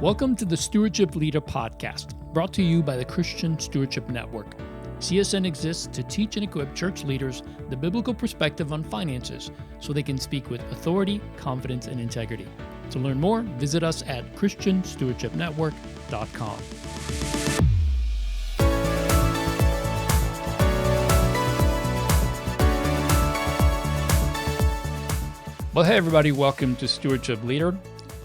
Welcome to the Stewardship Leader Podcast, brought to you by the Christian Stewardship Network. CSN exists to teach and equip church leaders the biblical perspective on finances so they can speak with authority, confidence, and integrity. To learn more, visit us at christianstewardshipnetwork.com. Well, hey everybody, welcome to Stewardship Leader.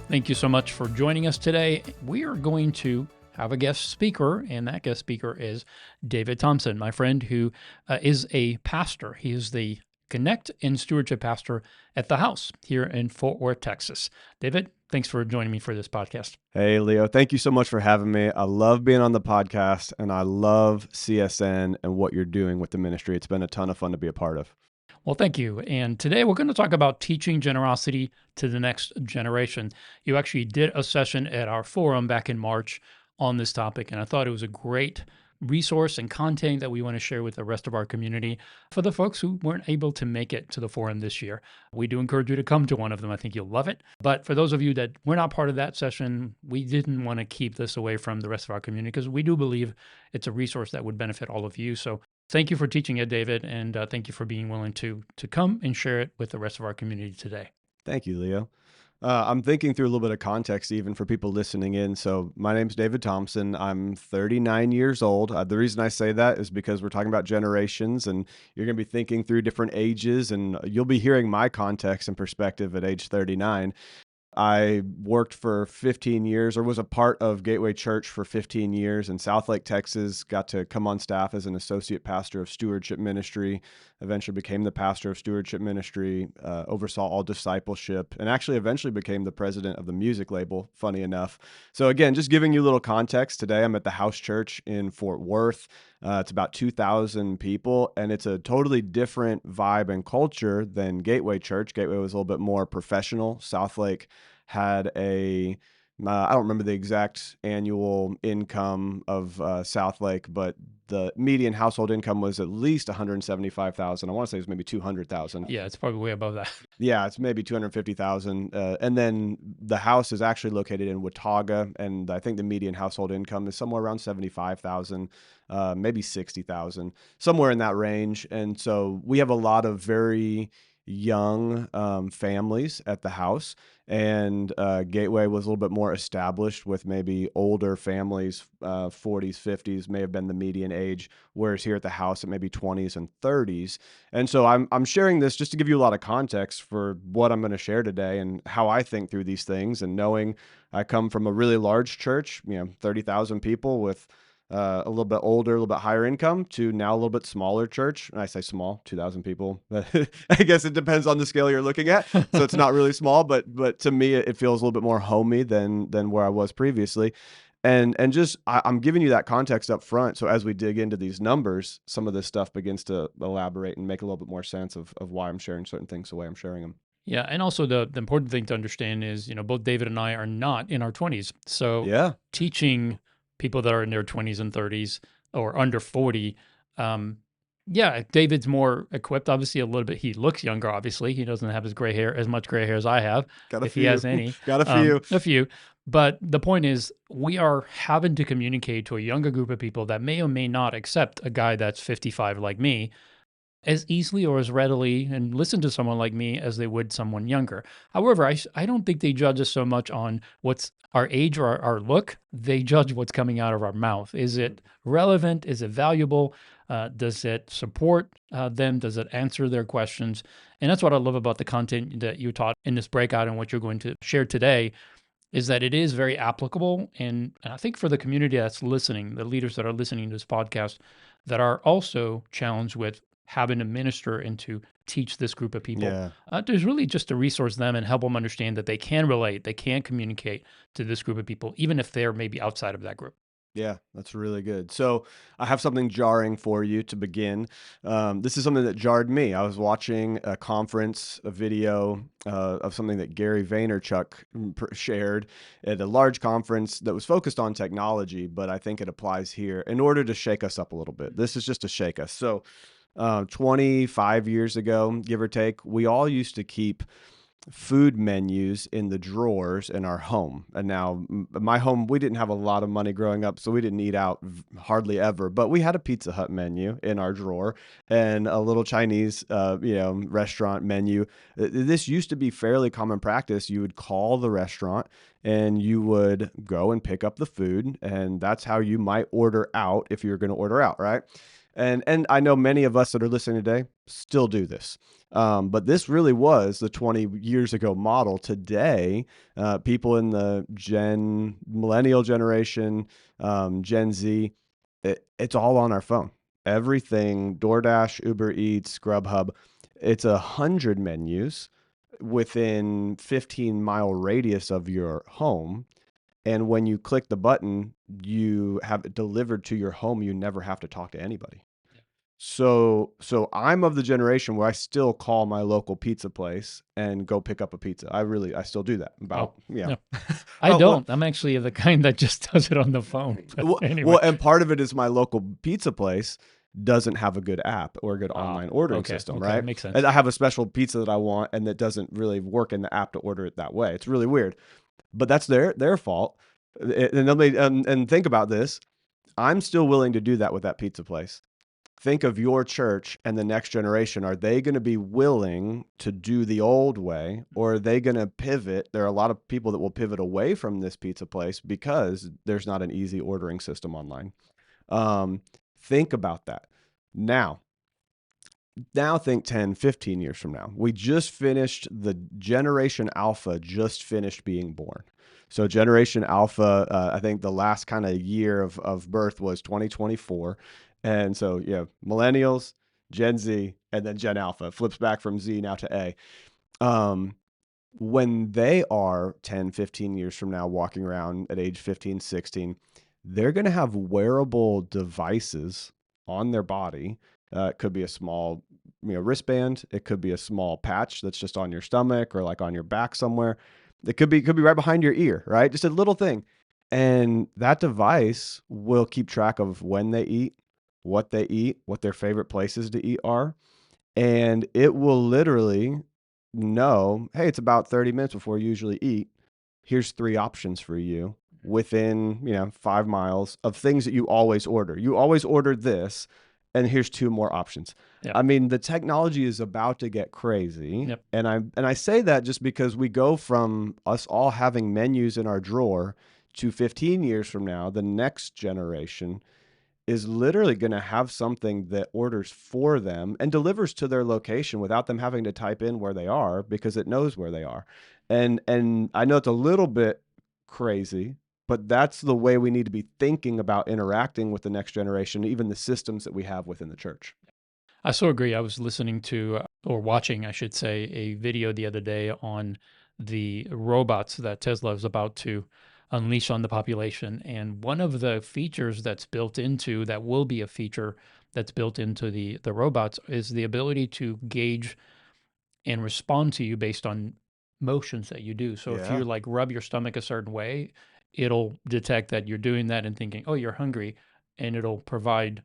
Thank you so much for joining us today. We are going to have a guest speaker, and that guest speaker is David Thompson, my friend who is a pastor. He is the Connect and Stewardship Pastor at The House here in Fort Worth, Texas. David, thanks for joining me for this podcast. Hey, Leo. Thank you so much for having me. I love being on the podcast, and I love CSN and what you're doing with the ministry. It's been a ton of fun to be a part of. Well, thank you. And today we're going to talk about teaching generosity to the next generation. You actually did a session at our forum back in March on this topic, and I thought it was a great resource and content that we want to share with the rest of our community for the folks who weren't able to make it to the forum this year. We do encourage you to come to one of them. I think you'll love it. But for those of you that were not part of that session, we didn't want to keep this away from the rest of our community because we do believe it's a resource that would benefit all of you. So thank you for teaching it, David, and thank you for being willing to come and share it with the rest of our community today. Thank you, Leo. I'm thinking through a little bit of context even for people listening in. So my name's David Thompson. I'm 39 years old. The reason I say that is because we're talking about generations, and you're going to be thinking through different ages, and you'll be hearing my context and perspective at age 39. I worked for 15 years, or was a part of Gateway Church for 15 years in Southlake, Texas, got to come on staff as an associate pastor of stewardship ministry, eventually became the pastor of stewardship ministry, oversaw all discipleship, and actually eventually became the president of the music label, funny enough. So again, just giving you a little context, today I'm at the House Church in Fort Worth. It's about 2,000 people, and it's a totally different vibe and culture than Gateway Church. Gateway was a little bit more professional. Southlake had I don't remember the exact annual income of Southlake, but the median household income was at least $175,000. I want to say it was maybe $200,000. Yeah, it's probably way above that. Yeah, it's maybe $250,000. And then the house is actually located in Watauga, and I think the median household income is somewhere around $75,000, maybe $60,000, somewhere in that range. And so we have a lot of very young families at the house, and Gateway was a little bit more established with maybe older families, 40s, 50s may have been the median age, whereas here at the house it may be 20s and 30s. And so I'm sharing this just to give you a lot of context for what I'm going to share today and how I think through these things, and knowing I come from a really large church, 30,000 people with a little bit older, a little bit higher income, to now a little bit smaller church. And I say small, 2,000 people. I guess it depends on the scale you're looking at. So it's not really small, but to me, it feels a little bit more homey than where I was previously. And just I'm giving you that context up front. So as we dig into these numbers, some of this stuff begins to elaborate and make a little bit more sense of why I'm sharing certain things the way I'm sharing them. Yeah, and also the important thing to understand is, both David and I are not in our 20s. So Yeah. teaching people that are in their 20s and 30s or under 40, David's more equipped. Obviously, a little bit. He looks younger. Obviously, he doesn't have as much gray hair as I have. Got a if few. He has any, Got a few. A few. But the point is, we are having to communicate to a younger group of people that may or may not accept a guy that's 55 like me as easily or as readily and listen to someone like me as they would someone younger. However, I don't think they judge us so much on what's our age or our look. They judge what's coming out of our mouth. Is it relevant? Is it valuable? Does it support them? Does it answer their questions? And that's what I love about the content that you taught in this breakout and what you're going to share today, is that it is very applicable. And I think for the community that's listening, the leaders that are listening to this podcast, that are also challenged with having to minister and to teach this group of people. There's really just to resource them and help them understand that they can relate, they can communicate to this group of people, even if they're maybe outside of that group. Yeah, that's really good. So I have something jarring for you to begin. This is something that jarred me. I was watching a conference, a video of something that Gary Vaynerchuk shared at a large conference that was focused on technology, but I think it applies here in order to shake us up a little bit. This is just to shake us. So 25 years ago, give or take, we all used to keep food menus in the drawers in our home. And now, my home, we didn't have a lot of money growing up, so we didn't eat out hardly ever. But we had a Pizza Hut menu in our drawer and a little Chinese, restaurant menu. This used to be fairly common practice. You would call the restaurant and you would go and pick up the food, and that's how you might order out if you're going to order out, right? And I know many of us that are listening today still do this. But this really was the 20 years ago model. Today, people in the millennial generation, Gen Z, it's all on our phone. Everything, DoorDash, Uber Eats, Grubhub, it's 100 menus within 15-mile radius of your home. And when you click the button, you have it delivered to your home. You never have to talk to anybody. So I'm of the generation where I still call my local pizza place and go pick up a pizza. I still do that. Oh, Yeah. no. I Well, don't. I'm actually the kind that just does it on the phone. But well, anyway. and part of it is my local pizza place doesn't have a good app or a good online ordering okay, system, okay, right? makes sense. And I have a special pizza that I want, and that doesn't really work in the app to order it that way. It's really weird, but that's their fault. And think about this. I'm still willing to do that with that pizza place. Think of your church and the next generation. Are they going to be willing to do the old way, or are they going to pivot? There are a lot of people that will pivot away from this pizza place because there's not an easy ordering system online. Think about that. Now think 10, 15 years from now. We just finished the Generation Alpha, just finished being born. So Generation Alpha, I think the last kind of year of birth was 2024. And so, millennials, Gen Z, and then Gen Alpha flips back from Z now to A. When they are 10, 15 years from now walking around at age 15, 16, they're going to have wearable devices on their body. It could be a small wristband. It could be a small patch that's just on your stomach or like on your back somewhere. It could be right behind your ear, right? Just a little thing. And that device will keep track of when they eat, what their favorite places to eat are. And it will literally know, hey, it's about 30 minutes before you usually eat. Here's 3 options for you within, 5 miles of things that you always order. You always ordered this, and here's 2 more options. Yep. I mean, the technology is about to get crazy. Yep. And I say that just because we go from us all having menus in our drawer to 15 years from now, the next generation is literally going to have something that orders for them and delivers to their location without them having to type in where they are, because it knows where they are. And I know it's a little bit crazy, but that's the way we need to be thinking about interacting with the next generation, even the systems that we have within the church. I so agree. I was listening to, or watching, I should say, a video the other day on the robots that Tesla is about to unleash on the population. And one of the features that's built into, that will be a feature that's built into the robots, is the ability to gauge and respond to you based on motions that you do. So if Yeah. you like rub your stomach a certain way, it'll detect that you're doing that and thinking, oh, you're hungry, and it'll provide,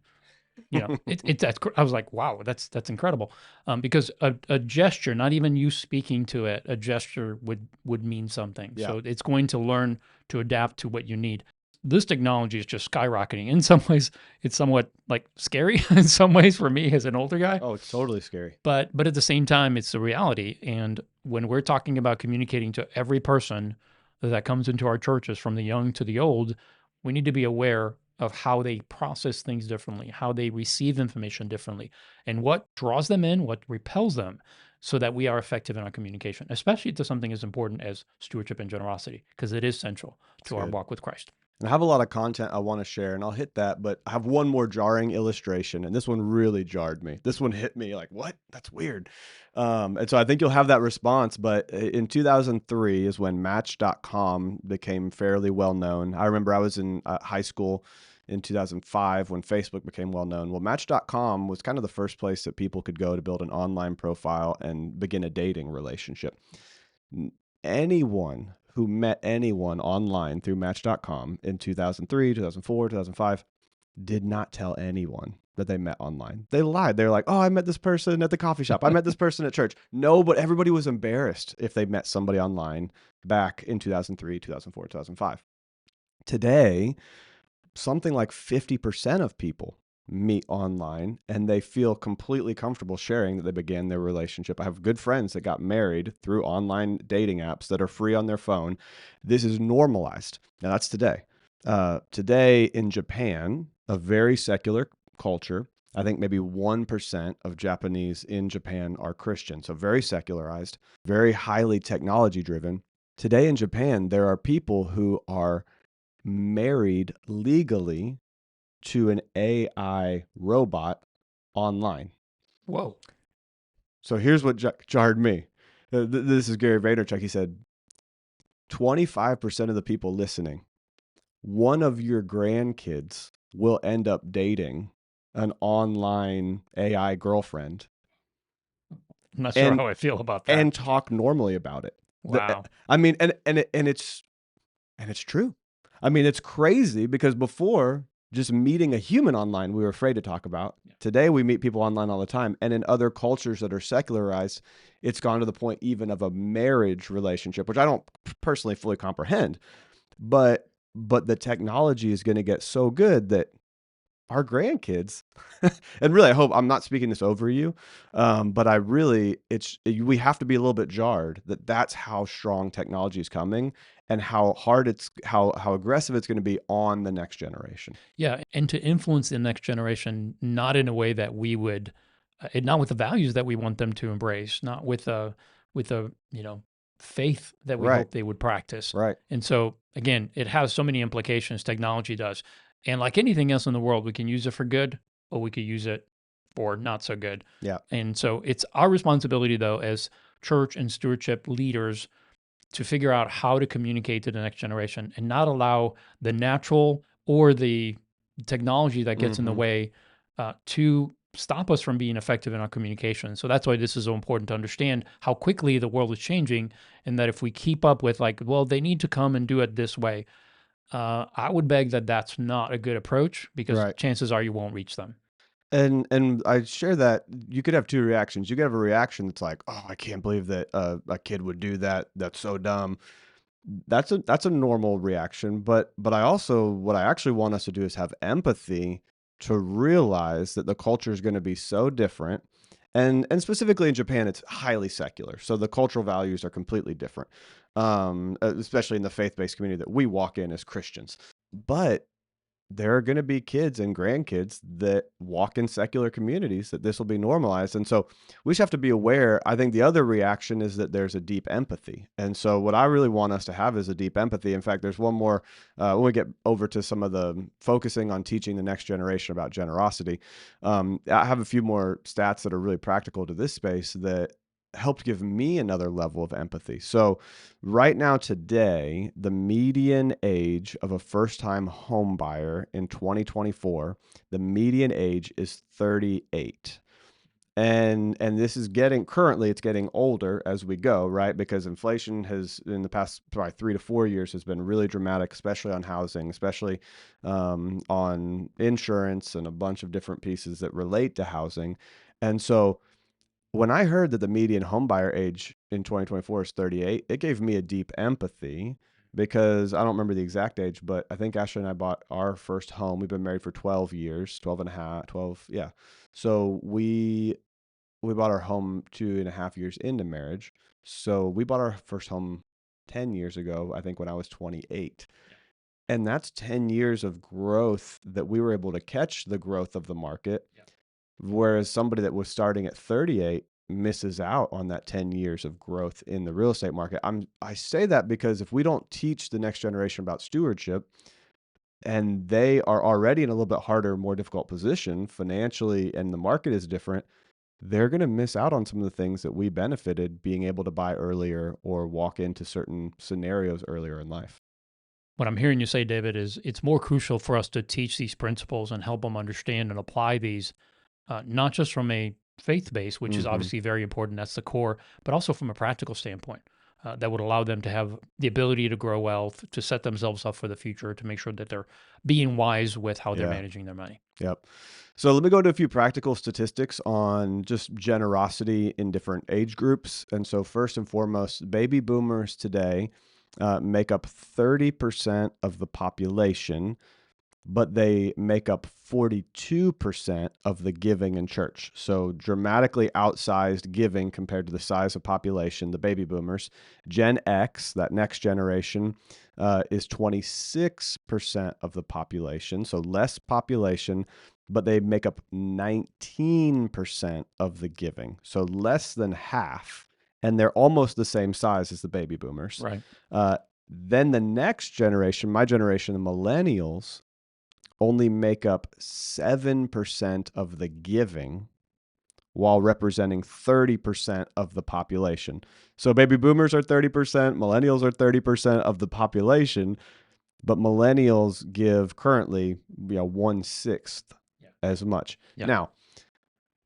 I was like, wow, that's incredible. Because a gesture, not even you speaking to it, a gesture would mean something. Yeah. So it's going to learn to adapt to what you need. This technology is just skyrocketing. In some ways, it's somewhat like scary in some ways for me as an older guy. Oh, it's totally scary. But at the same time, it's the reality. And when we're talking about communicating to every person that comes into our churches, from the young to the old, we need to be aware of how they process things differently, how they receive information differently, and what draws them in, what repels them, so that we are effective in our communication, especially to something as important as stewardship and generosity, because it is central to our good. walk with Christ. And I have a lot of content I want to share, and I'll hit that, but I have one more jarring illustration, and this one really jarred me. This one hit me like, what? That's weird. And so I think you'll have that response, but in 2003 is when Match.com became fairly well known. I remember I was in high school in 2005 when Facebook became well known. Well, Match.com was kind of the first place that people could go to build an online profile and begin a dating relationship. Anyone who met anyone online through Match.com in 2003, 2004, 2005, did not tell anyone that they met online. They lied. They're like, oh, I met this person at the coffee shop. I met this person at church. No, but everybody was embarrassed if they met somebody online back in 2003, 2004, 2005. Today, something like 50% of people meet online and they feel completely comfortable sharing that they began their relationship. I have good friends that got married through online dating apps that are free on their phone. This is normalized. Now, that's today. Today in Japan, a very secular culture, I think maybe 1% of Japanese in Japan are Christian. So very secularized, very highly technology driven. Today in Japan, there are people who are married legally to an AI robot online. Whoa. So here's what jarred me. This is Gary Vaynerchuk. He said, 25% of the people listening, one of your grandkids will end up dating an online AI girlfriend I'm not sure and how I feel about that. talk normally about it. Wow. I mean, and it's true. I mean, it's crazy because before, just meeting a human online, we were afraid to talk about. Yeah. Today, we meet people online all the time. And in other cultures that are secularized, it's gone to the point even of a marriage relationship, which I don't personally fully comprehend. But the technology is going to get so good that our grandkids, and really, I hope I'm not speaking this over you, but we have to be a little bit jarred that that's how strong technology is coming and how hard how aggressive it's going to be on the next generation. Yeah, and to influence the next generation, not in a way that we would, not with the values that we want them to embrace, not with a faith that we Right. hope they would practice. Right. And so again, it has so many implications. Technology does, and like anything else in the world, we can use it for good, or we could use it for not so good. Yeah. And so it's our responsibility, though, as church and stewardship leaders, to figure out how to communicate to the next generation and not allow the natural or the technology that gets in the way to stop us from being effective in our communication. So that's why this is so important to understand how quickly the world is changing, and that if we keep up with like, well, they need to come and do it this way, I would beg that that's not a good approach, because Right. chances are you won't reach them. And I share that you could have two reactions. You could have a reaction that's like, "Oh, I can't believe that a kid would do that. That's so dumb." That's a normal reaction, but I also what I actually want us to do is have empathy to realize that the culture is going to be so different. And specifically in Japan, it's highly secular. So the cultural values are completely different. Especially in the faith-based community that we walk in as Christians. But there are going to be kids and grandkids that walk in secular communities that this will be normalized. And so we just have to be aware. I think the other reaction is that there's a deep empathy. And so what I really want us to have is a deep empathy. In fact, there's one more, when we get over to some of the focusing on teaching the next generation about generosity. I have a few more stats that are really practical to this space that helped give me another level of empathy. So right now today, the median age of a first-time home buyer in 2024, the median age is 38. And this is currently it's getting older as we go, right? Because inflation has in the past probably 3 to 4 years has been really dramatic, especially on housing, especially on insurance and a bunch of different pieces that relate to housing. And so when I heard that the median homebuyer age in 2024 is 38, it gave me a deep empathy because I don't remember the exact age, but I think Ashley and I bought our first home. We've been married for 12 years, 12 and a half, 12. Yeah. So we bought our home 2.5 years into marriage. So we bought our first home 10 years ago, I think when I was 28. And that's 10 years of growth that we were able to catch the growth of the market. Whereas somebody that was starting at 38 misses out on that 10 years of growth in the real estate market. I say that because if we don't teach the next generation about stewardship, and they are already in a little bit harder, more difficult position financially, and the market is different, they're going to miss out on some of the things that we benefited being able to buy earlier or walk into certain scenarios earlier in life. What I'm hearing you say, David, is it's more crucial for us to teach these principles and help them understand and apply these, not just from a faith base, which is obviously very important, that's the core, but also from a practical standpoint. that would allow them to have the ability to grow wealth, to set themselves up for the future, to make sure that they're being wise with how they're Yeah. managing their money. Yep. So let me go to a few practical statistics on just generosity in different age groups. And so, first and foremost, baby boomers today make up 30% of the population, but they make up 42% of the giving in church. So dramatically outsized giving compared to the size of population, the baby boomers. Gen X, that next generation, is 26% of the population, so less population, but they make up 19% of the giving, so less than half, and they're almost the same size as the baby boomers. Right. Then the next generation, my generation, the millennials, only make up 7% of the giving while representing 30% of the population. So baby boomers are 30%, millennials are 30% of the population, but millennials give currently 1/6 as much. Yeah. Now,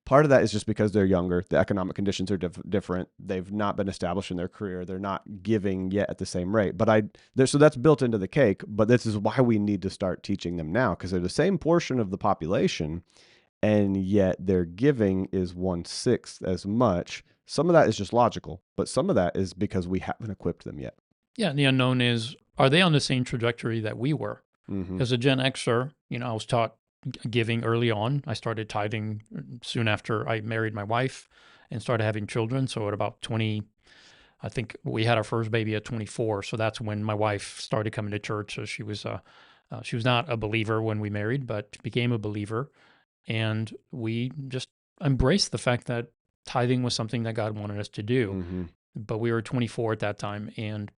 part of that is just because they're younger. The economic conditions are different. They've not been established in their career. They're not giving yet at the same rate. But so that's built into the cake. But this is why we need to start teaching them now, because they're the same portion of the population, and yet their giving is 1/6 as much. Some of that is just logical, but some of that is because we haven't equipped them yet. Yeah. And the unknown is, are they on the same trajectory that we were? Mm-hmm. As a Gen Xer, I was taught giving early on. I started tithing soon after I married my wife and started having children. So at about 20, I think we had our first baby at 24. So that's when my wife started coming to church. So she was not a believer when we married, but became a believer. And we just embraced the fact that tithing was something that God wanted us to do. Mm-hmm. But we were 24 at that time. And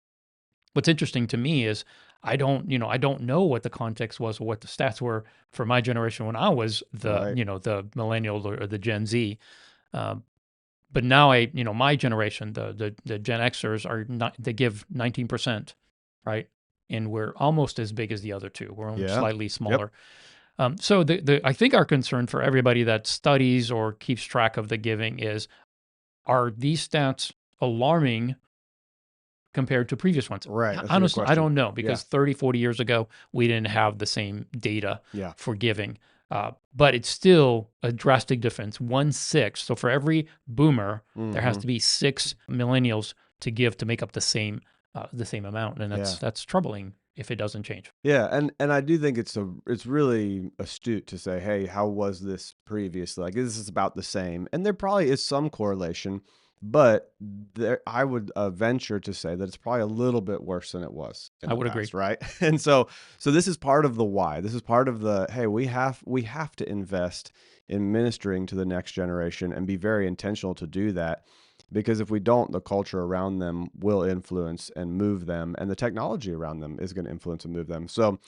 what's interesting to me is I don't know what the context was or what the stats were for my generation when I was Right. the millennial or the Gen Z. But now my generation, the Gen Xers they give 19%, right? And we're almost as big as the other two. We're only Yeah. slightly Yep. smaller. So I think our concern for everybody that studies or keeps track of the giving is, are these stats alarming compared to previous ones? Right. That's a good Honestly, I question. don't know, Yeah. because 30, 40 years ago, we didn't have the same data Yeah. for giving. But it's still a drastic difference, 1/6. So for every boomer, there has Mm-hmm. to be 6 millennials to give to make up the same amount, and Yeah. that's troubling if it doesn't change. Yeah, and I do think it's really astute to say, hey, how was this previously? Like, this is about the same, and there probably is some correlation, but I would venture to say that it's probably a little bit worse than it was in I the would agree. past, right? And so this is part of the why. This is part of the, hey, we have to invest in ministering to the next generation and be very intentional to do that. Because if we don't, the culture around them will influence and move them, and the technology around them is going to influence and move them. So,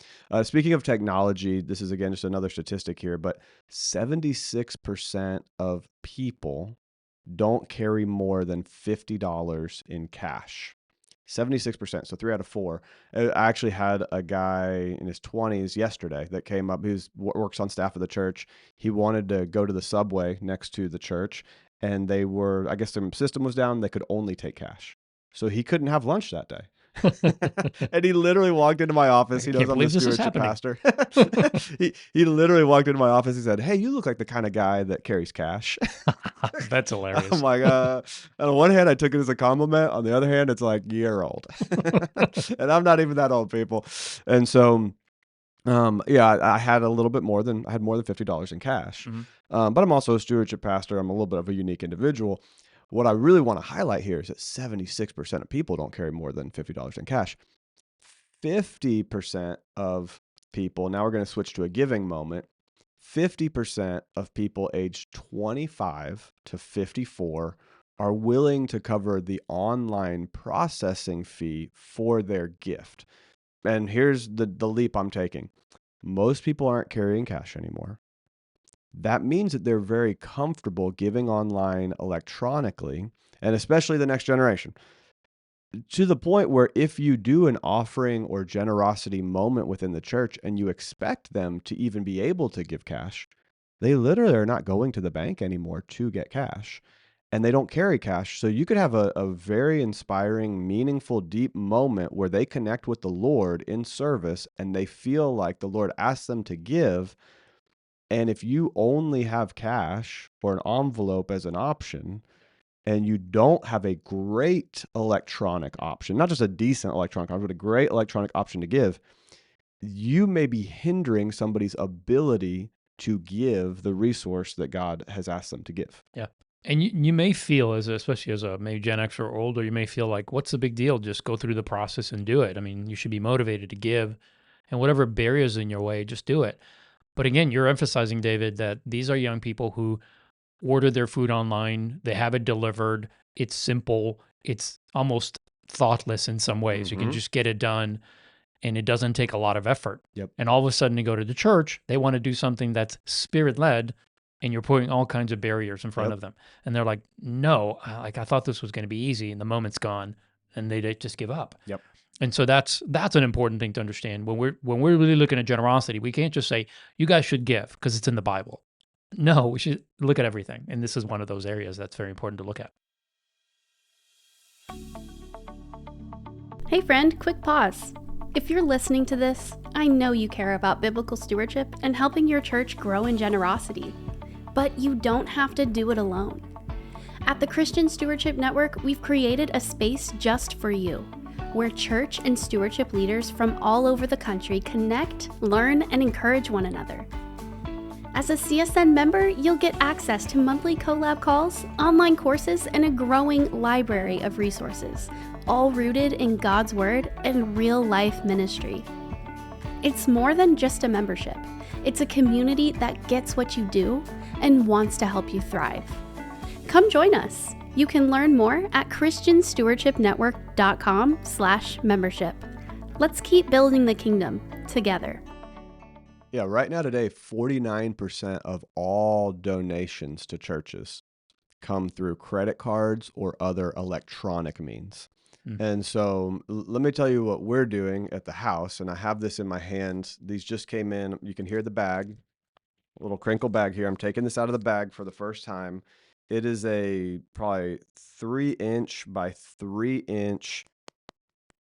speaking of technology, this is again just another statistic here, but 76% of people don't carry more than $50 in cash. 76%, so 3 out of 4. I actually had a guy in his 20s yesterday that came up, who works on staff of the church. He wanted to go to the Subway next to the church, and I guess their system was down. They could only take cash. So he couldn't have lunch that day. And he literally walked into my office. I He can't knows I'm the believe this is stewardship happening. pastor. He literally walked into my office. He said, "Hey, you look like the kind of guy that carries cash." That's I'm hilarious. like, on one hand, I took it as a compliment. On the other hand, it's like, you're old. And I'm not even that old, people. And so, yeah, I had more than $50 in cash. Mhm. But I'm also a stewardship pastor. I'm a little bit of a unique individual. What I really want to highlight here is that 76% of people don't carry more than $50 in cash. 50% of people, now we're going to switch to a giving moment. 50% of people aged 25 to 54 are willing to cover the online processing fee for their gift. And here's the leap I'm taking. Most people aren't carrying cash anymore. That means that they're very comfortable giving online electronically, and especially the next generation, to the point where if you do an offering or generosity moment within the church and you expect them to even be able to give cash, they literally are not going to the bank anymore to get cash. and they don't carry cash. So you could have a very inspiring, meaningful, deep moment where they connect with the Lord in service and they feel like the Lord asks them to give. And if you only have cash or an envelope as an option, and you don't have a great electronic option, not just a decent electronic option, but a great electronic option to give, you may be hindering somebody's ability to give the resource that God has asked them to give. Yeah. And you may feel, especially as a maybe Gen X or older, you may feel like, what's the big deal? Just go through the process and do it. I mean, you should be motivated to give, and whatever barriers in your way, just do it. But again, you're emphasizing, David, that these are young people who order their food online, they have it delivered, it's simple, it's almost thoughtless in some ways. You can just get it done, and it doesn't take a lot of effort. Yep. And all of a sudden, they go to the church, they want to do something that's spirit-led, and you're putting all kinds of barriers in front of them. And they're like, no, I thought this was going to be easy, and the moment's gone, and they just give up. Yep. And so that's an important thing to understand. When we're really looking at generosity, we can't just say, you guys should give because it's in the Bible. No, we should look at everything. And this is one of those areas that's very important to look at. Hey friend, quick pause. If you're listening to this, I know you care about biblical stewardship and helping your church grow in generosity. But you don't have to do it alone. At the Christian Stewardship Network, we've created a space just for you, where church and stewardship leaders from all over the country connect, learn, and encourage one another. As a CSN member, you'll get access to monthly collab calls, online courses, and a growing library of resources, all rooted in God's Word and real-life ministry. It's more than just a membership. It's a community that gets what you do and wants to help you thrive. Come join us. You can learn more at christianstewardshipnetwork.com/membership. Let's keep building the kingdom together. Yeah, right now today, 49% of all donations to churches come through credit cards or other electronic means. And so let me tell you what we're doing at the house, and I have this in my hands. These just came in. You can hear the bag, a little crinkle bag here. I'm taking this out of the bag for the first time. It is a probably 3-inch by 3-inch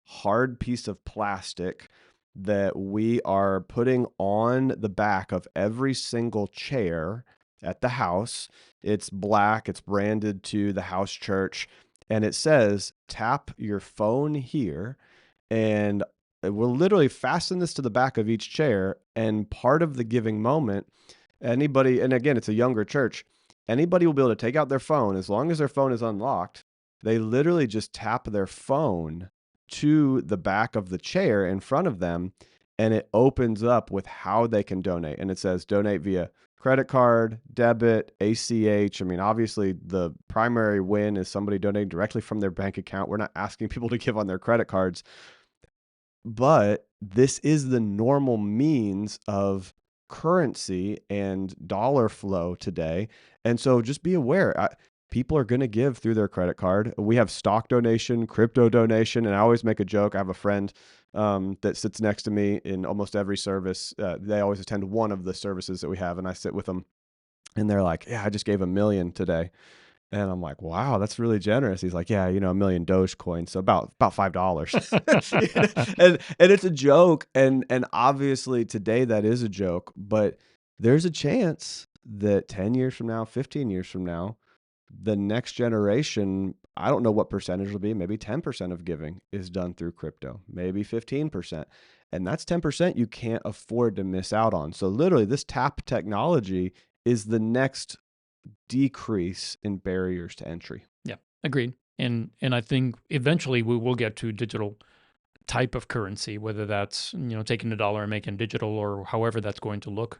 hard piece of plastic that we are putting on the back of every single chair at the house. It's black, it's branded to the house church, and it says, tap your phone here, and we'll literally fasten this to the back of each chair, and part of the giving moment, anybody, and again, it's a younger church, anybody will be able to take out their phone. As long as their phone is unlocked, they literally just tap their phone to the back of the chair in front of them, and it opens up with how they can donate. And it says donate via credit card, debit, ACH. I mean, obviously the primary win is somebody donating directly from their bank account. We're not asking people to give on their credit cards, but this is the normal means of currency and dollar flow today. And so just be aware. People are going to give through their credit card. We have stock donation, crypto donation, and I always make a joke. I have a friend that sits next to me in almost every service. They always attend one of the services that we have, and I sit with them, and they're like, yeah, I just gave $1 million today. And I'm like, wow, that's really generous. He's like, yeah, $1 million Dogecoin, so about $5. and it's a joke, and obviously today that is a joke, but there's a chance that 10 years from now, 15 years from now, the next generation, I don't know what percentage will be, maybe 10% of giving is done through crypto, maybe 15%. And that's 10% you can't afford to miss out on. So literally this tap technology is the next decrease in barriers to entry. Yeah, agreed. And I think eventually we will get to digital type of currency, whether that's, taking the dollar and making digital or however that's going to look.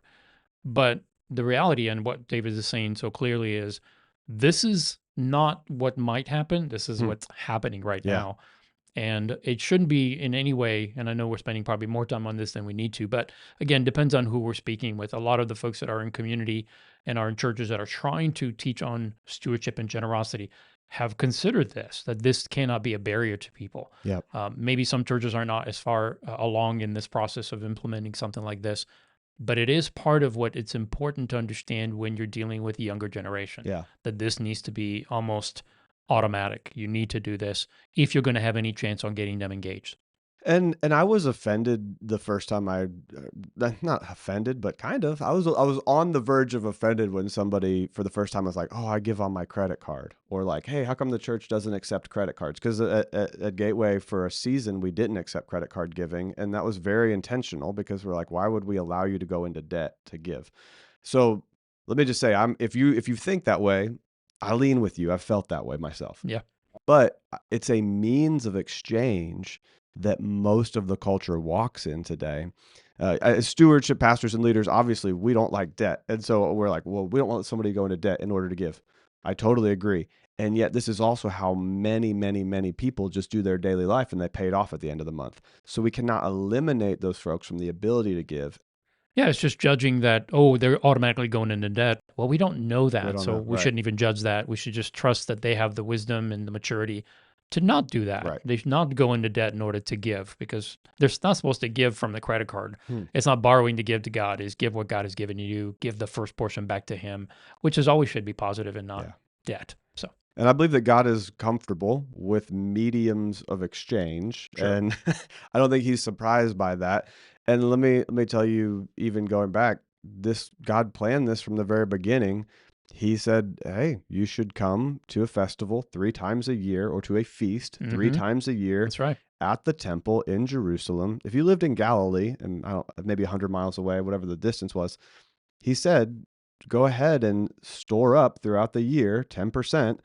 But the reality and what David is saying so clearly is this is not what might happen. This is what's happening right now. And it shouldn't be in any way, and I know we're spending probably more time on this than we need to, but again, depends on who we're speaking with. A lot of the folks that are in community and are in churches that are trying to teach on stewardship and generosity have considered this, that this cannot be a barrier to people. Yep. Maybe some churches are not as far along in this process of implementing something like this, But it is part of what it's important to understand when you're dealing with the younger generation, Yeah. that this needs to be almost automatic. You need to do this if you're going to have any chance on getting them engaged. And I was offended the first time not offended, but kind of. I was on the verge of offended when somebody for the first time was like, "Oh, I give on my credit card," or like, "Hey, how come the church doesn't accept credit cards?" Because at Gateway for a season we didn't accept credit card giving, and that was very intentional because we're like, why would we allow you to go into debt to give? So let me just say, if you think that way, I lean with you. I've felt that way myself. Yeah. But it's a means of exchange that most of the culture walks in today. As stewardship pastors and leaders, obviously, we don't like debt. And so we're like, well, we don't want somebody to go into debt in order to give. I totally agree. And yet, this is also how many, many, many people just do their daily life and they pay it off at the end of the month. So we cannot eliminate those folks from the ability to give. Yeah, it's just judging that, oh, they're automatically going into debt. Well, we don't know that. don't So know, we right. shouldn't even judge that. We should just trust that they have the wisdom and the maturity to not do that. Right. They should not go into debt in order to give, because they're not supposed to give from the credit card. Hmm. It's not borrowing to give to God. It's give what God has given you, give the first portion back to him, which is always should be positive and not debt. So And I believe that God is comfortable with mediums of exchange, Sure. and I don't think he's surprised by that. And let me tell you, even going back, God planned this from the very beginning. He said, "Hey, you should come to a festival 3 times a year, or to a feast 3 Mhm. times a year that's right. at the temple in Jerusalem. If you lived in Galilee, and maybe 100 miles away, whatever the distance was," he said, "Go ahead and store up throughout the year 10%."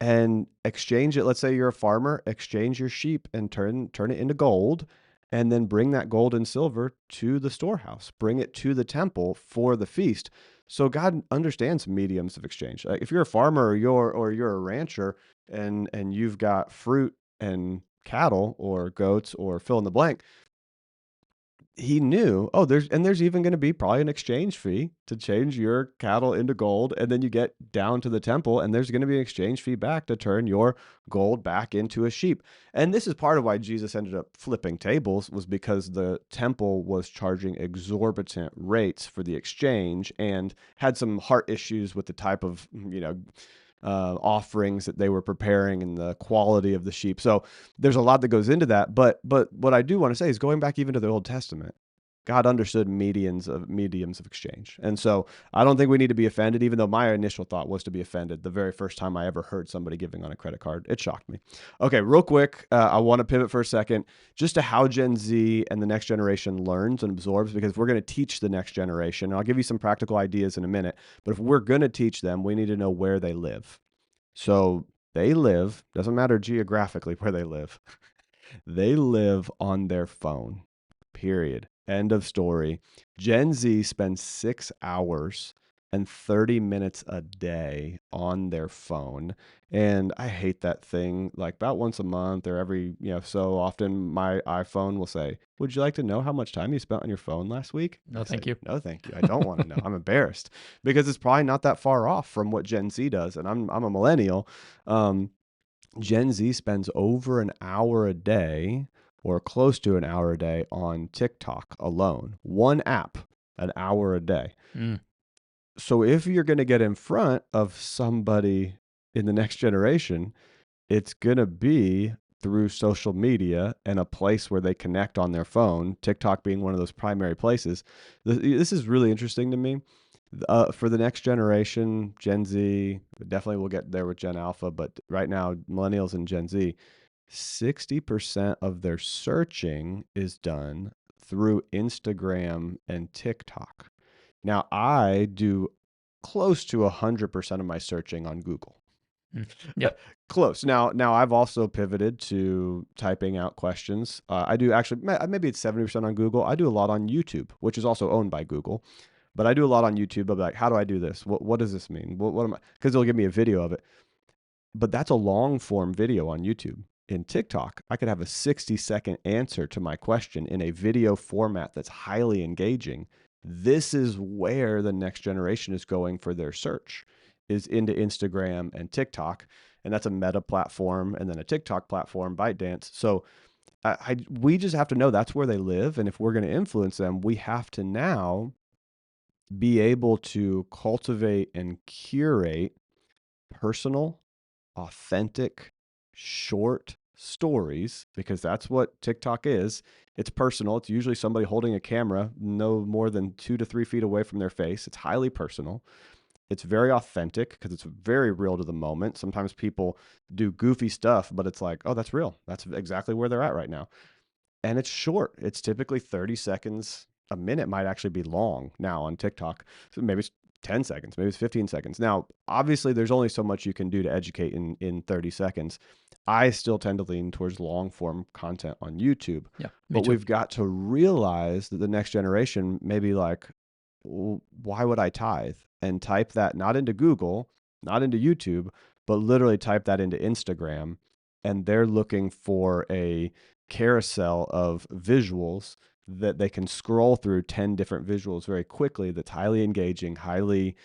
And exchange it. Let's say you're a farmer, exchange your sheep and turn it into gold, and then bring that gold and silver to the storehouse. Bring it to the temple for the feast. So God understands mediums of exchange. Like if you're a farmer or you're a rancher and you've got fruit and cattle or goats or fill in the blank, he knew, oh, there's even going to be probably an exchange fee to change your cattle into gold. And then you get down to the temple and there's going to be an exchange fee back to turn your gold back into a sheep. And this is part of why Jesus ended up flipping tables, was because the temple was charging exorbitant rates for the exchange and had some heart issues with the type of, offerings that they were preparing and the quality of the sheep. So there's a lot that goes into that. But what I do want to say is, going back even to the Old Testament, God understood mediums of exchange. And so I don't think we need to be offended, even though my initial thought was to be offended the very first time I ever heard somebody giving on a credit card. It shocked me. Okay, real quick, I want to pivot for a second just to how Gen Z and the next generation learns and absorbs, because we're going to teach the next generation. And I'll give you some practical ideas in a minute. But if we're going to teach them, we need to know where they live. So they live, doesn't matter geographically where they live, they live on their phone, period. End of story. Gen Z spends 6 hours and 30 minutes a day on their phone. And I hate that thing. Like about once a month or every, so often, my iPhone will say, "Would you like to know how much time you spent on your phone last week?" No, I thank say, you. "No, thank you. I don't want to know." I'm embarrassed because it's probably not that far off from what Gen Z does. And I'm a millennial. Gen Z spends over an hour a day or close to an hour a day on TikTok alone. One app, an hour a day. Mm. So if you're going to get in front of somebody in the next generation, it's going to be through social media and a place where they connect on their phone, TikTok being one of those primary places. This is really interesting to me. For the next generation, Gen Z, definitely we'll get there with Gen Alpha, but right now, millennials and Gen Z, 60% of their searching is done through Instagram and TikTok. Now, I do close to 100% of my searching on Google. Yeah. Close. Now I've also pivoted to typing out questions. I do actually, maybe it's 70% on Google. I do a lot on YouTube, which is also owned by Google. But I do a lot on YouTube. I'll be like, how do I do this? What does this mean? What am I? Because they'll give me a video of it. But that's a long form video on YouTube. In TikTok, I could have a 60-second answer to my question in a video format that's highly engaging. This is where the next generation is going for their search, is into Instagram and TikTok. And that's a Meta platform, and then a TikTok platform, ByteDance. So we just have to know that's where they live. And if we're going to influence them, we have to now be able to cultivate and curate personal, authentic, short stories, because that's what TikTok is. It's personal. It's usually somebody holding a camera no more than 2 to 3 feet away from their face. It's highly personal. It's very authentic because it's very real to the moment. Sometimes people do goofy stuff, but it's like, oh, that's real. That's exactly where they're at right now. And it's short. It's typically 30 seconds. A minute might actually be long now on TikTok. So maybe it's 10 seconds, maybe it's 15 seconds. Now, obviously, there's only so much you can do to educate in 30 seconds. I still tend to lean towards long form content on YouTube. Yeah, me But too. we've got to realize that the next generation may be like, why would I tithe? And type that not into Google, not into YouTube, but literally type that into Instagram. And they're looking for a carousel of visuals that they can scroll through 10 different visuals very quickly, that's highly engaging, highly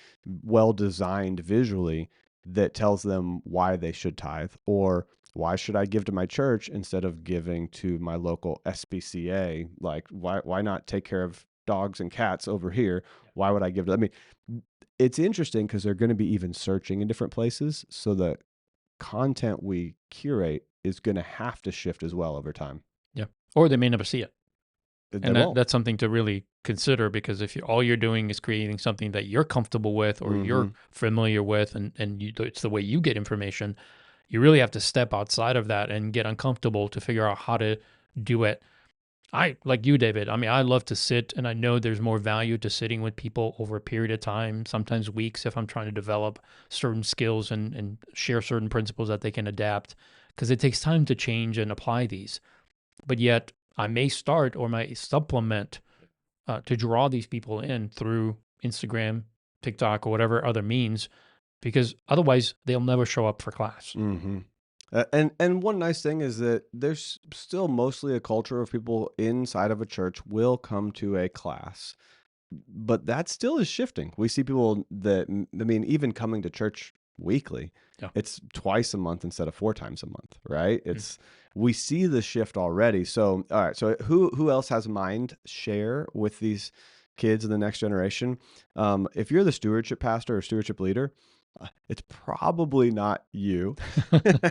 well designed visually, that tells them why they should tithe, or why should I give to my church instead of giving to my local SPCA? Like, why not take care of dogs and cats over here? Why would I give to? I mean, it's interesting because they're going to be even searching in different places, so the content we curate is going to have to shift as well over time. Yeah. Or they may never see it. They And won't. that's something to really consider, because if all you're doing is creating something that you're comfortable with or you're familiar with, and it's the way you get information, you really have to step outside of that and get uncomfortable to figure out how to do it. Like you, David, I mean, I love to sit, and I know there's more value to sitting with people over a period of time, sometimes weeks, if I'm trying to develop certain skills and share certain principles that they can adapt, because it takes time to change and apply these. But yet I may start or may supplement to draw these people in through Instagram, TikTok, or whatever other means, because otherwise they'll never show up for class. Mm-hmm. And one nice thing is that there's still mostly a culture of people inside of a church will come to a class, but that still is shifting. We see people that, I mean, even coming to church weekly, Yeah. it's twice a month instead of 4 times a month, right? Mm. It's we see the shift already. So, all right. So, who else has mind share with these kids in the next generation? If you're the stewardship pastor or stewardship leader, it's probably not you.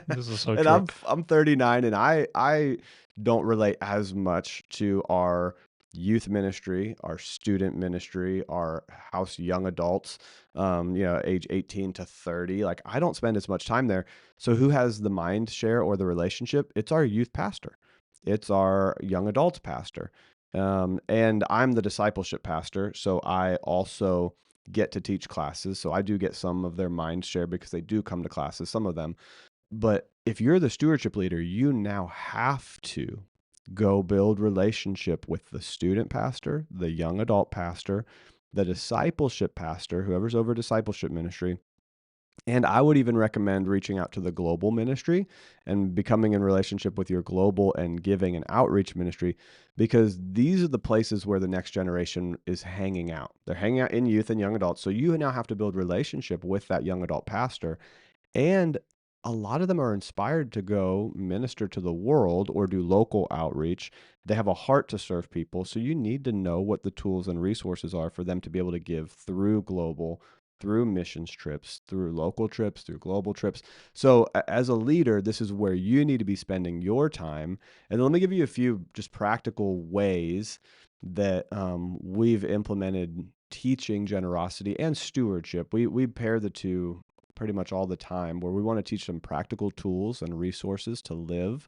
This is so And true. I'm 39, and I don't relate as much to our youth ministry, our student ministry, our house young adults, age 18 to 30. Like, I don't spend as much time there. So who has the mind share or the relationship? It's our youth pastor. It's our young adults pastor. And I'm the discipleship pastor. So I also get to teach classes. So I do get some of their mind share because they do come to classes, some of them. But if you're the stewardship leader, you now have to go build relationship with the student pastor, the young adult pastor, the discipleship pastor, whoever's over discipleship ministry. And I would even recommend reaching out to the global ministry and becoming in relationship with your global and giving and outreach ministry, because these are the places where the next generation is hanging out. They're hanging out in youth and young adults. So you now have to build relationship with that young adult pastor. And a lot of them are inspired to go minister to the world or do local outreach. They have a heart to serve people. So you need to know what the tools and resources are for them to be able to give through global, through missions trips, through local trips, through global trips. So as a leader, this is where you need to be spending your time. And let me give you a few just practical ways that we've implemented teaching generosity and stewardship. We pair the two pretty much all the time, where we want to teach them practical tools and resources to live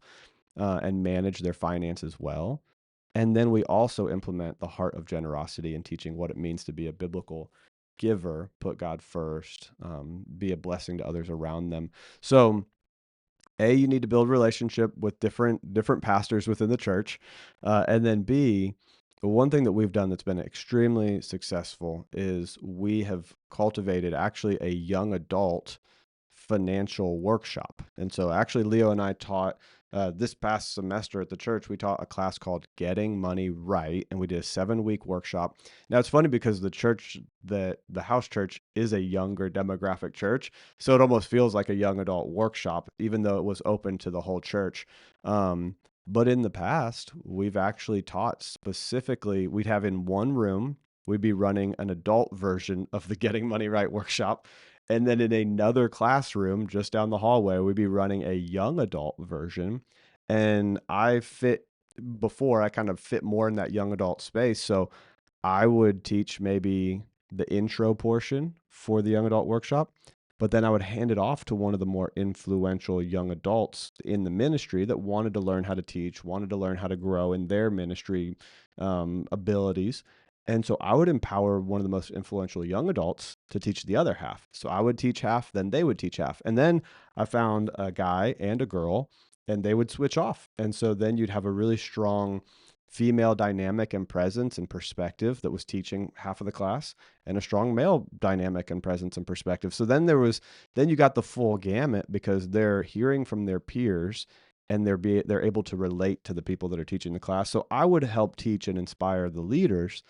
and manage their finances well. And then we also implement the heart of generosity in teaching what it means to be a biblical giver, put God first, be a blessing to others around them. So you need to build relationship with different pastors within the church. And then B, one thing that we've done that's been extremely successful is we have cultivated actually a young adult financial workshop. And so actually Leo and I taught this past semester at the church, we taught a class called Getting Money Right, and we did a 7-week workshop. Now it's funny because the house church is a younger demographic church, so it almost feels like a young adult workshop, even though it was open to the whole church. But in the past, we've actually taught specifically, we'd have in one room, we'd be running an adult version of the Getting Money Right workshop. And then in another classroom just down the hallway, we'd be running a young adult version. And before I kind of fit more in that young adult space. So I would teach maybe the intro portion for the young adult workshop, but then I would hand it off to one of the more influential young adults in the ministry that wanted to learn how to teach, wanted to learn how to grow in their ministry abilities. And so I would empower one of the most influential young adults to teach the other half. So I would teach half, then they would teach half. And then I found a guy and a girl, and they would switch off. And so then you'd have a really strong female dynamic and presence and perspective that was teaching half of the class, and a strong male dynamic and presence and perspective. So then you got the full gamut, because they're hearing from their peers, and they're able to relate to the people that are teaching the class. So I would help teach and inspire the leaders,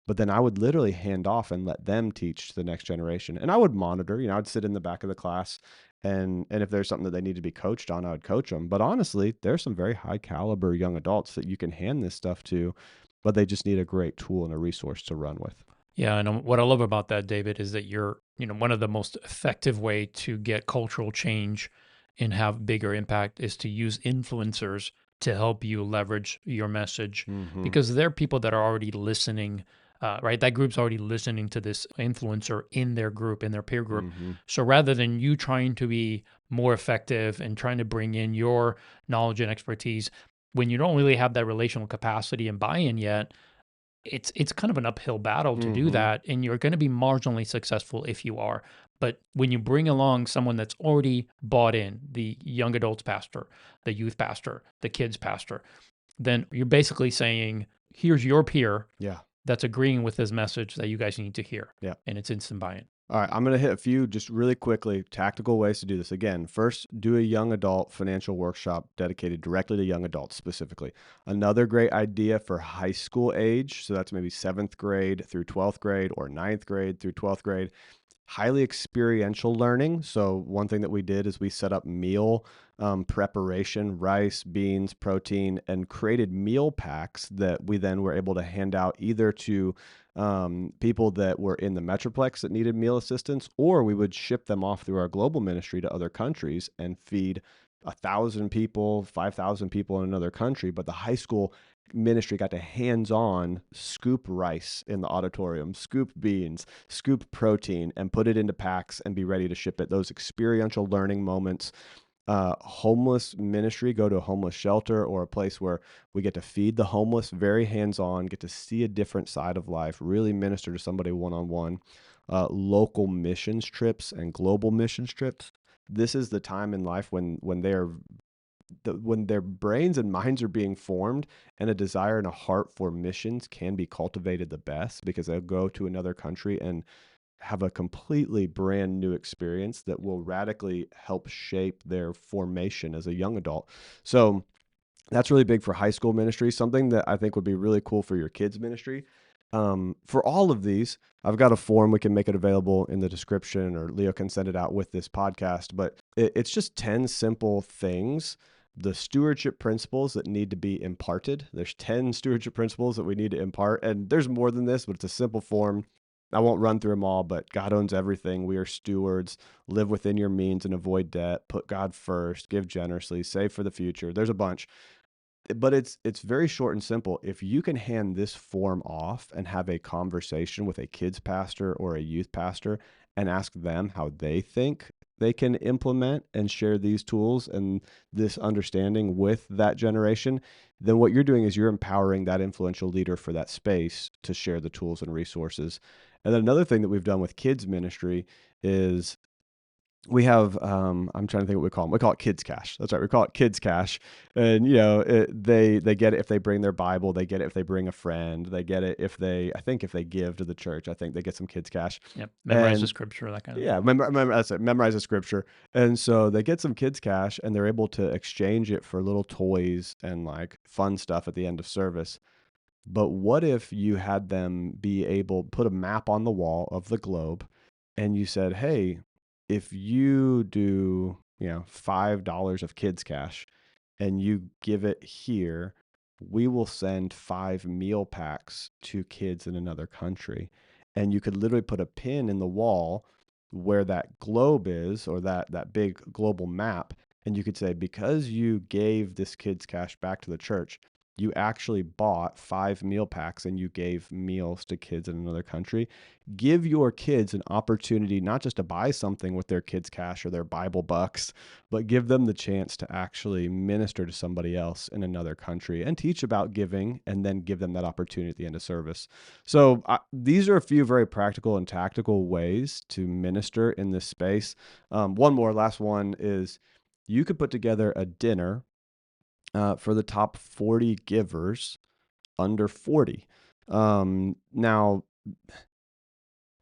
but then I would literally hand off and let them teach the next generation. And I would monitor, I'd sit in the back of the class, and if there's something that they need to be coached on, I would coach them. But honestly, there's some very high caliber young adults that you can hand this stuff to, but they just need a great tool and a resource to run with. Yeah, and what I love about that, David, is that you're, one of the most effective way to get cultural change and have bigger impact is to use influencers to help you leverage your message, because they're people that are already listening, right? That group's already listening to this influencer in their group, in their peer group. So rather than you trying to be more effective and trying to bring in your knowledge and expertise, when you don't really have that relational capacity and buy-in yet, it's kind of an uphill battle to do that, and you're going to be marginally successful if you are. But when you bring along someone that's already bought in, the young adults pastor, the youth pastor, the kids pastor, then you're basically saying, here's your peer that's agreeing with this message that you guys need to hear. Yeah. And it's instant buy-in. All right, I'm going to hit a few just really quickly tactical ways to do this. Again, first, do a young adult financial workshop dedicated directly to young adults specifically. Another great idea for high school age, so that's maybe 7th grade through 12th grade or 9th grade through 12th grade, highly experiential learning. So one thing that we did is we set up meal preparation, rice, beans, protein, and created meal packs that we then were able to hand out either to people that were in the Metroplex that needed meal assistance, or we would ship them off through our global ministry to other countries and feed 1,000 people, 5,000 people in another country. But the high school ministry got to hands-on scoop rice in the auditorium, scoop beans, scoop protein, and put it into packs and be ready to ship it. Those experiential learning moments. Homeless ministry, go to a homeless shelter or a place where we get to feed the homeless, very hands-on, get to see a different side of life, really minister to somebody one-on-one. Local missions trips and global missions trips. This is the time in life when their brains and minds are being formed, and a desire and a heart for missions can be cultivated the best, because they'll go to another country and have a completely brand new experience that will radically help shape their formation as a young adult. So that's really big for high school ministry. Something that I think would be really cool for your kids ministry. For all of these, I've got a form. We can make it available in the description, or Leo can send it out with this podcast, but it's just 10 simple things, the stewardship principles that need to be imparted. There's 10 stewardship principles that we need to impart, and there's more than this, but it's a simple form. I won't run through them all, but God owns everything. We are stewards. Live within your means and avoid debt. Put God first. Give generously. Save for the future. There's a bunch. But it's very short and simple. If you can hand this form off and have a conversation with a kids pastor or a youth pastor and ask them how they think they can implement and share these tools and this understanding with that generation, then what you're doing is you're empowering that influential leader for that space to share the tools and resources. And then another thing that we've done with kids ministry is we have, I'm trying to think what we call them. We call it Kids Cash. That's right. We call it Kids Cash. And, they get it if they bring their Bible. They get it if they bring a friend. They get it if they give to the church. I think they get some Kids Cash. Yep. Memorize the scripture, that kind of thing. Yeah, that's it. Memorize the scripture. And so they get some Kids Cash, and they're able to exchange it for little toys and like fun stuff at the end of service. But what if you had them be able to put a map on the wall of the globe, and you said, hey, if you do, $5 of Kids Cash and you give it here, we will send 5 meal packs to kids in another country. And you could literally put a pin in the wall where that globe is, or that big global map. And you could say, because you gave this kid's cash back to the church, you actually bought 5 meal packs and you gave meals to kids in another country. Give your kids an opportunity not just to buy something with their kids' cash or their Bible bucks, but give them the chance to actually minister to somebody else in another country and teach about giving, and then give them that opportunity at the end of service. So these are a few very practical and tactical ways to minister in this space. Last one is, you could put together a dinner for the top 40 givers under 40. Now,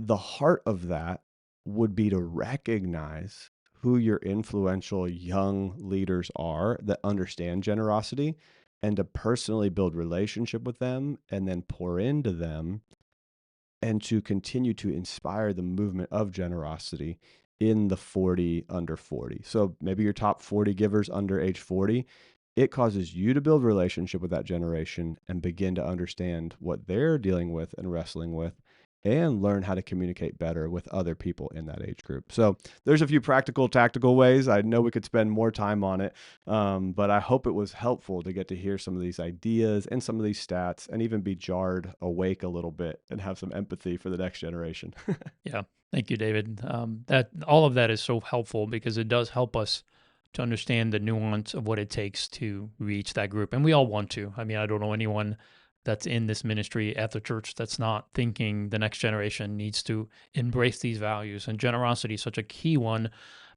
the heart of that would be to recognize who your influential young leaders are that understand generosity, and to personally build relationship with them and then pour into them, and to continue to inspire the movement of generosity in the 40 under 40. So maybe your top 40 givers under age 40, it causes you to build relationship with that generation and begin to understand what they're dealing with and wrestling with, and learn how to communicate better with other people in that age group. So there's a few practical, tactical ways. I know we could spend more time on it, but I hope it was helpful to get to hear some of these ideas and some of these stats, and even be jarred awake a little bit and have some empathy for the next generation. Yeah. Thank you, David. That all of that is so helpful, because it does help us to understand the nuance of what it takes to reach that group. And we all want to. I mean, I don't know anyone that's in this ministry at the church that's not thinking the next generation needs to embrace these values. And generosity is such a key one,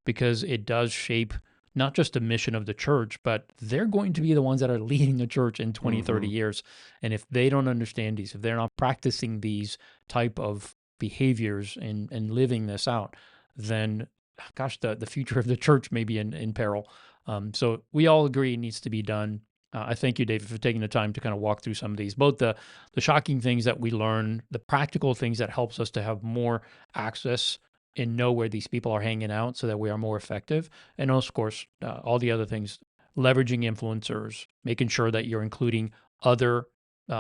because it does shape not just the mission of the church, but they're going to be the ones that are leading the church in 20, 30 years. And if they don't understand these, if they're not practicing these type of behaviors and living this out, then gosh, the future of the church may be in peril. So we all agree it needs to be done. I thank you, David, for taking the time to kind of walk through some of these, both the shocking things that we learn, the practical things that helps us to have more access and know where these people are hanging out so that we are more effective. And of course, all the other things, leveraging influencers, making sure that you're including other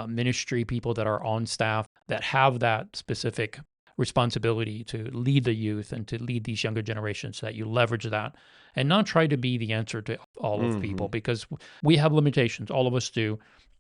ministry people that are on staff that have that specific responsibility to lead the youth and to lead these younger generations, so that you leverage that and not try to be the answer to all of people, because we have limitations. All of us do.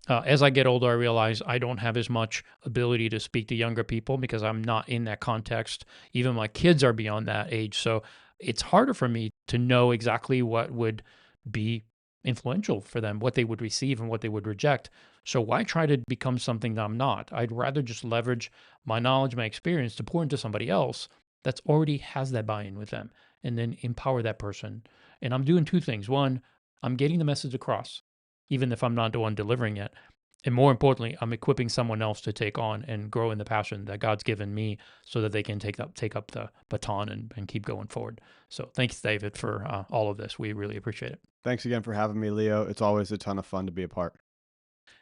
As I get older, I realize I don't have as much ability to speak to younger people because I'm not in that context. Even my kids are beyond that age. So it's harder for me to know exactly what would be influential for them, what they would receive and what they would reject. So why try to become something that I'm not? I'd rather just leverage my knowledge, my experience to pour into somebody else that's already has that buy-in with them, and then empower that person. And I'm doing two things. One, I'm getting the message across, even if I'm not the one delivering it. And more importantly, I'm equipping someone else to take on and grow in the passion that God's given me, so that they can take up the baton and keep going forward. So thanks, David, for all of this. We really appreciate it. Thanks again for having me, Leo. It's always a ton of fun to be a part.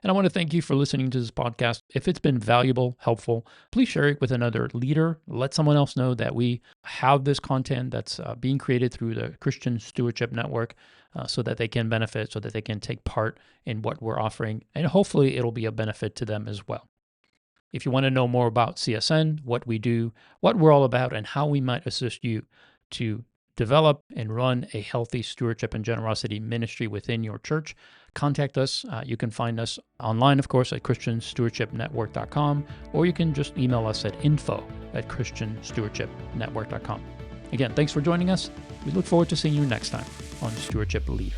And I want to thank you for listening to this podcast. If it's been valuable, helpful, please share it with another leader. Let someone else know that we have this content that's being created through the Christian Stewardship Network, so that they can benefit, so that they can take part in what we're offering. And hopefully it'll be a benefit to them as well. If you want to know more about CSN, what we do, what we're all about, and how we might assist you to develop and run a healthy stewardship and generosity ministry within your church, contact us. You can find us online, of course, at christianstewardshipnetwork.com, or you can just email us at info@christianstewardshipnetwork.com. Again, thanks for joining us. We look forward to seeing you next time on Stewardship Leader.